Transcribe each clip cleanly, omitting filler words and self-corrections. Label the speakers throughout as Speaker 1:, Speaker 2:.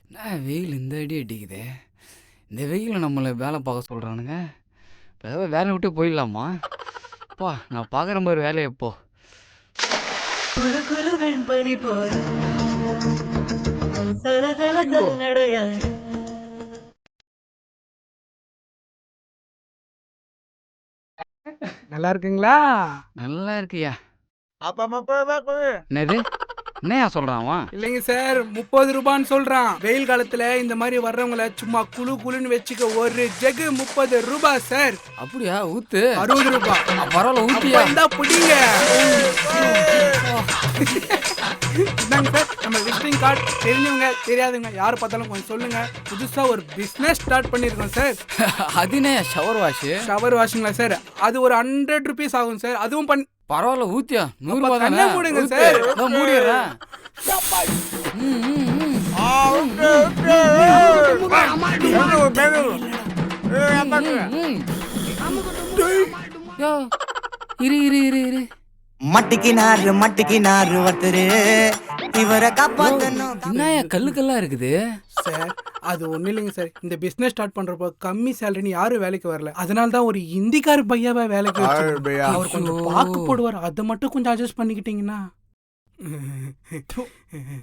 Speaker 1: என்ன வெயில் இந்த அடி அடிக்குது. இந்த வெயிலில் நம்மளை வேலை பார்க்க சொல்கிறானுங்க. இப்போ ஏதாவது வேலையை விட்டு போயிடலாமா? அப்பா நான் பார்க்குற மாதிரி வேலையை இப்போ
Speaker 2: நல்லா இருக்குங்களா?
Speaker 1: நல்லா இருக்குயா. என்னது என்னையா சொல்கிறான் அவன்?
Speaker 2: இல்லைங்க சார், 30 ரூபான்னு சொல்றான். வெயில் காலத்துல இந்த மாதிரி வர்றவங்கள சும்மா குளு குளுன்னு வச்சுக்க ஒரு ஜெகு 30 ரூபாய் சார்.
Speaker 1: அப்படியா? ஊத்து
Speaker 2: 60 ரூபாய்.
Speaker 1: பரவாயில்ல ஊத்தியா.
Speaker 2: இந்தா புடிங்க. இந்தாங்க சார் நம்ம விசிட்டிங் கார்டு. தெரிஞ்சவங்க தெரியாதவங்க யார் பார்த்தாலும் கொஞ்சம் சொல்லுங்க. புதுசா ஒரு பிசினஸ் ஸ்டார்ட் பண்ணிருக்கோம் சார்.
Speaker 1: அதுனே ஷவர் வாஷ்.
Speaker 2: ஷவர் வாஷிங்களா சார்? அது ஒரு 100 ருபீஸ் ஆகும் சார். அதுவும்
Speaker 1: பரவாயில்ல ஊத்தியா. 100 ரூபாய்
Speaker 2: கண்ணை
Speaker 1: தானே.
Speaker 2: மூடுங்க சார்.
Speaker 1: மூடிடுறேன். இரு இரு இரு இரு
Speaker 3: மட்டிக்கினாரு ஒருத்தரு இவரை காப்பாத்தணும்.
Speaker 1: என்னயா கல்லு கல்லா இருக்குது
Speaker 2: சார்? அது ஒன்றும் இல்லைங்க சார். இந்த பிஸ்னஸ் ஸ்டார்ட் பண்ணுறப்போ கம்மி சேலரின்னு யாரும் வேலைக்கு வரல. அதனால தான் ஒரு ஹிந்திக்கார பையாவை வேலைக்கு வச்சிருக்கோம். அவர் கொஞ்சம் பாக்கு போடுவார். அதை மட்டும் கொஞ்சம் அட்ஜஸ்ட் பண்ணிக்கிட்டீங்கன்னா.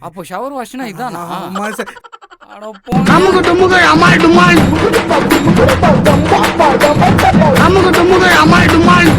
Speaker 1: அப்போ ஷவர் வாஷ்னா இதான்.
Speaker 2: ஆமா சார்.
Speaker 4: நமக்கு டுமுக அமால் டுமால் நமக்கு டுமுக அமால் டுமால்